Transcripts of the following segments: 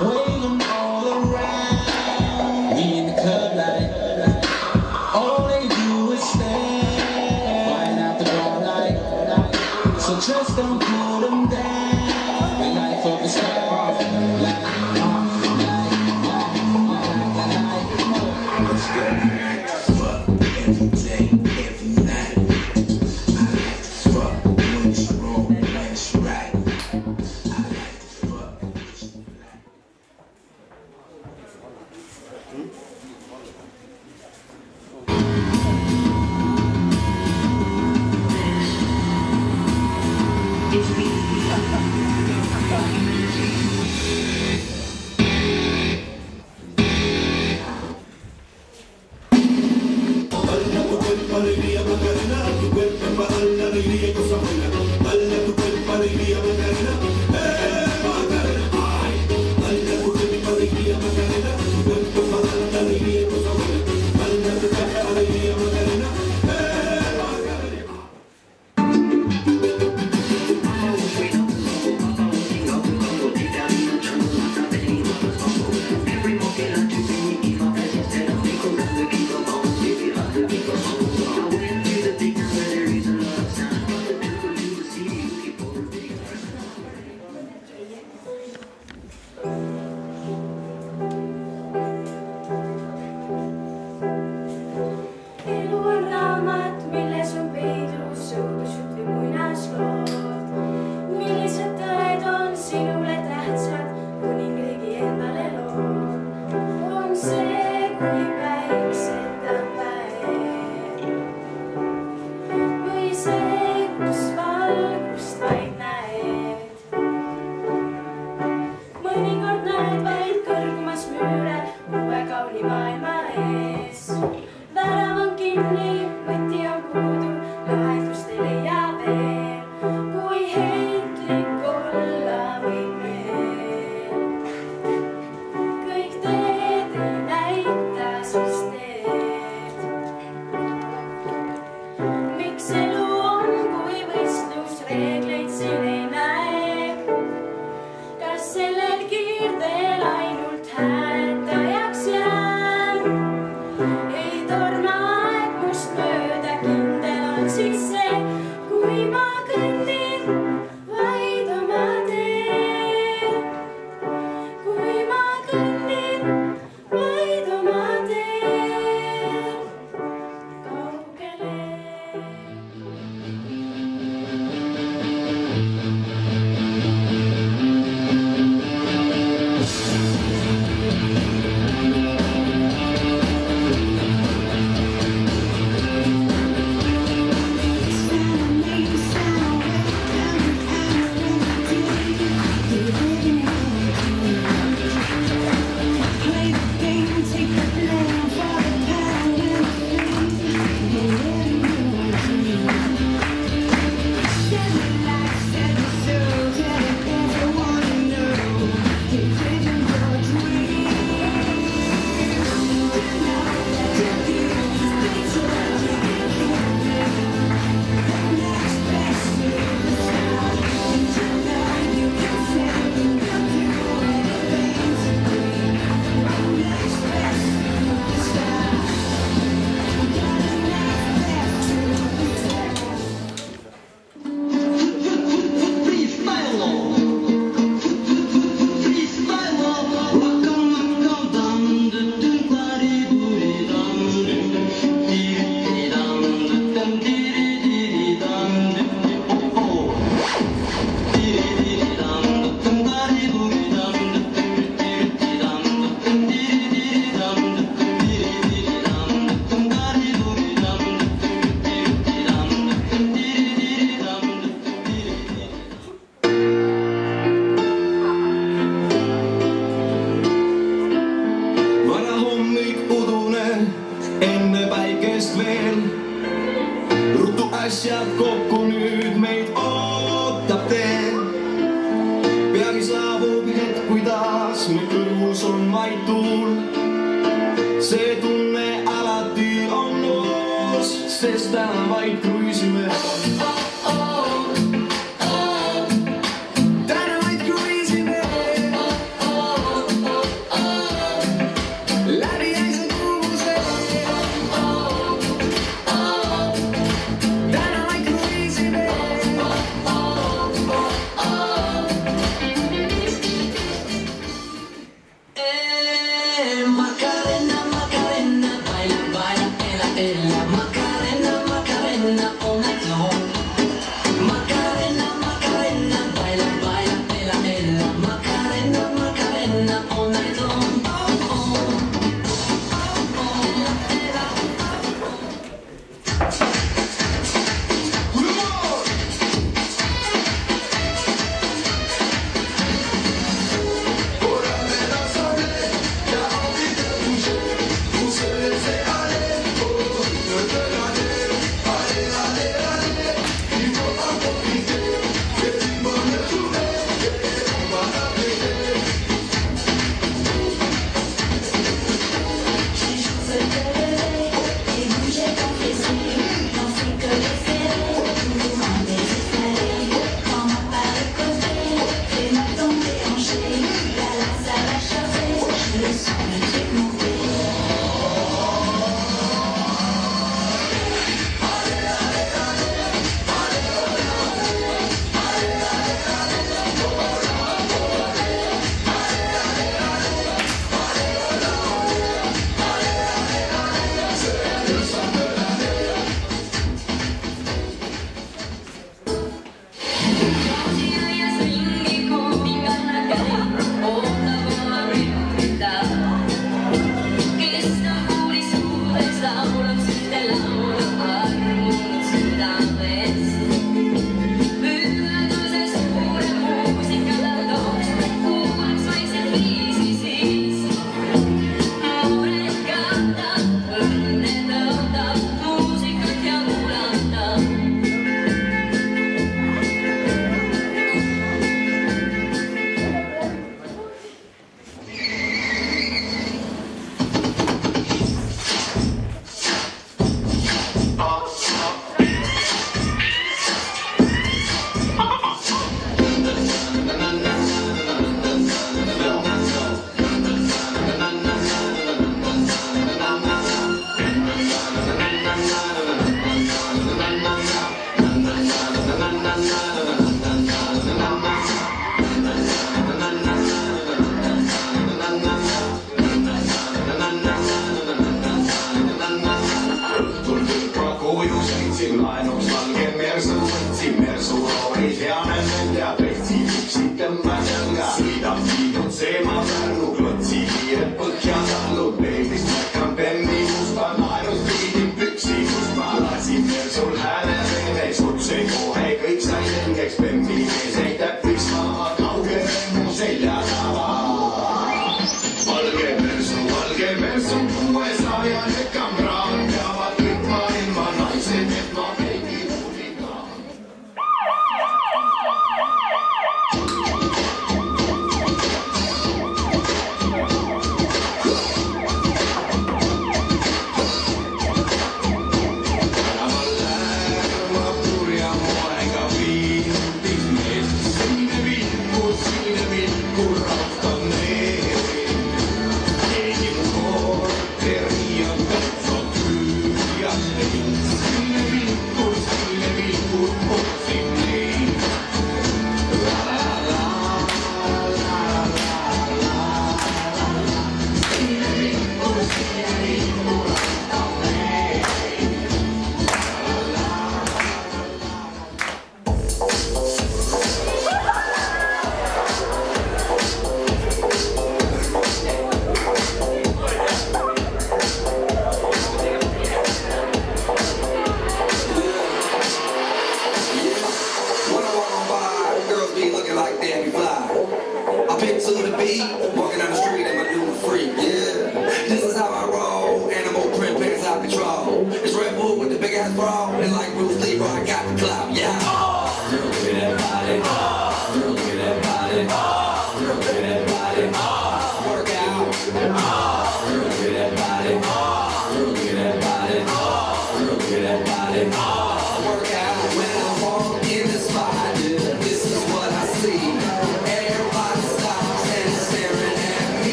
waving all around. We in the club like all they do is stare, right out the bar like. So just don't pull them down. The life of a star, like. Let's go. Fuck every day, every night. I like to fuck when it's wrong, when it's right. I like to fuck when it's right. Alegría Macarena, tu cuerpo para dar la alegría y cosa buena. Dale tu cuerpo alegría Macarena, Macarena, ay. Dale tu cuerpo alegría Macarena, tu cuerpo para dar la alegría y cosa buena. Dale tu cuerpo alegría Macarena, äsja kokku, nüüd meid ootab tee. Peagi saabub hetk, kui taas meil kõrvus on vaid tuul. See tunne alati on uus, sest täna vaid kruiisime. Täna vaid kruiisime.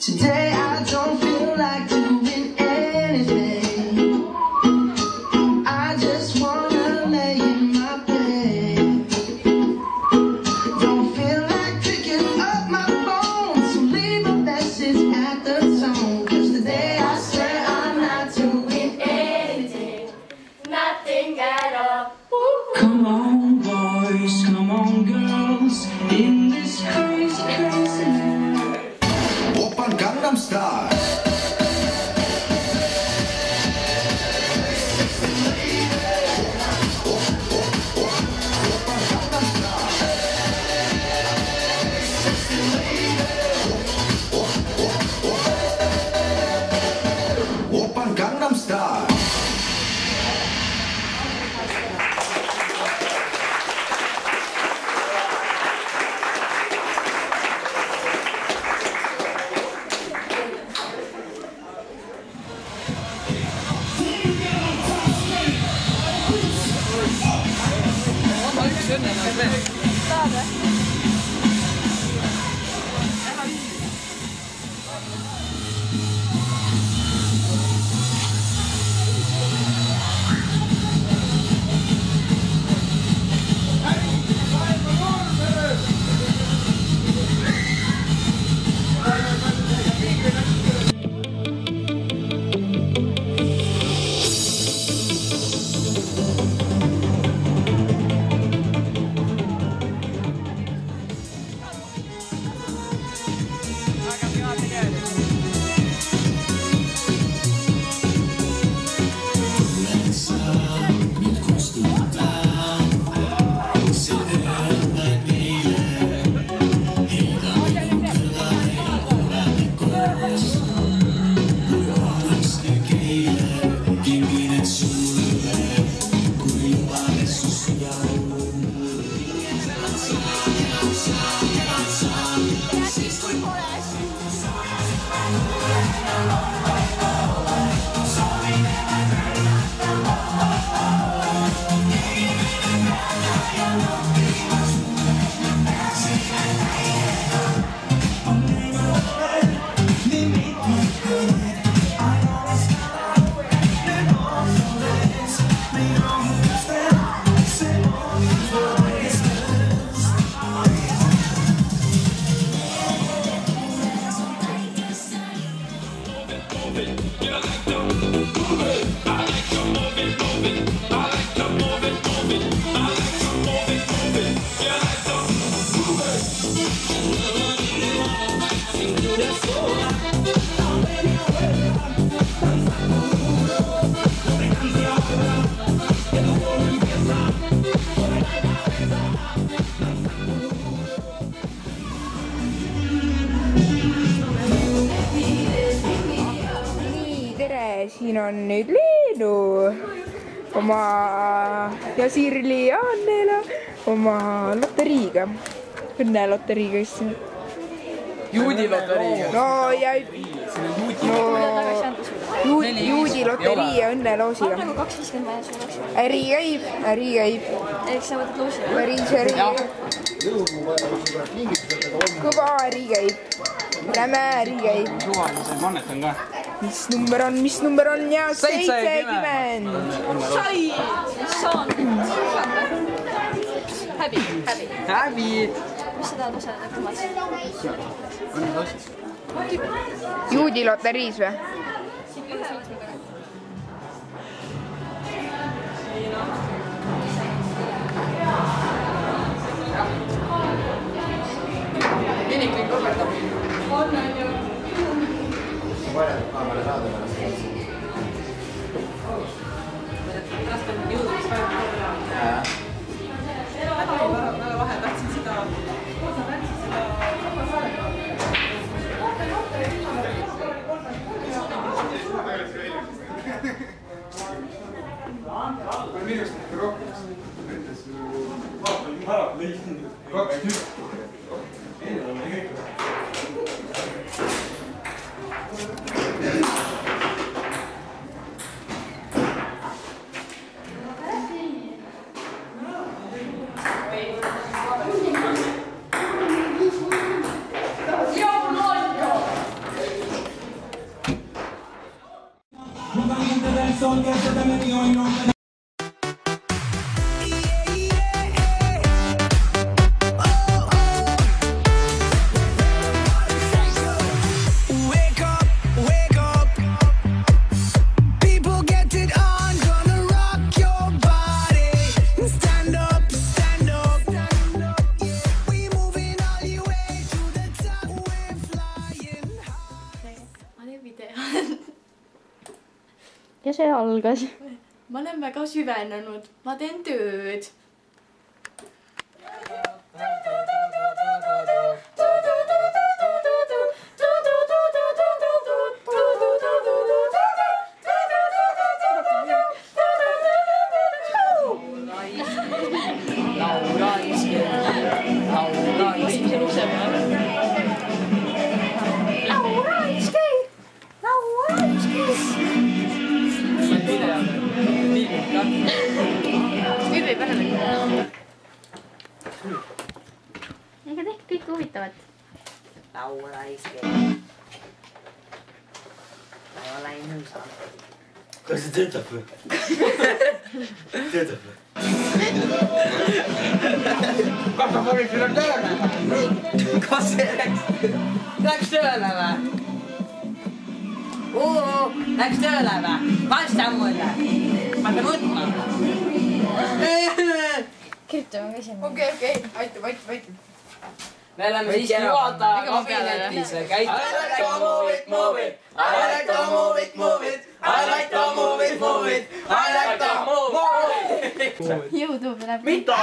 Today I don't feel like doing anything. I just wanna lay in my bed. Don't feel like picking up my phone, so leave a message at the tone. 'Cause today I swear I'm not doing anything, nothing at all. Come on, boys, come on, girls, in this crazy, crazy Oppan Gangnam Style. Oppan Gangnam Style. siin on nüüd Leenu oma ja Sirli ja Annela oma loteriiga. Õnneloteriiga issi. Juudi loteriiga. No ja... Juudi loterii ja õnneloosiga. Praegu 2.50 vaja suudaks. Äri käib. Eks sa võtad loosi või? Äri. Kõva äri käib. Räme äri käib. Suvalise mannet on ka. Mis number on ja 70. Sai! Saanud. Häbi. Mis sa tahad osaleda kummas? Juudi loteriis või? Iniklik õpetab. Ja see algas. Ma olen väga süvenenud. Ma teen tööd. Ega tehke kõik huvitavat. Laura iske. Laura ei nõusa. Kas see töötab või? Töötab või? Kas ma võin seda tööle? Kas see läks tööle või? Läks tööle või? Vasta mulle. Ma pean võtma. Kirjutame küsima. Okei, aitab. Me oleme siis juhataja kabinetis ja käitume. I like to move it. I like to move it. I like to move it. I like to move it. Jõudu läheb. Mida?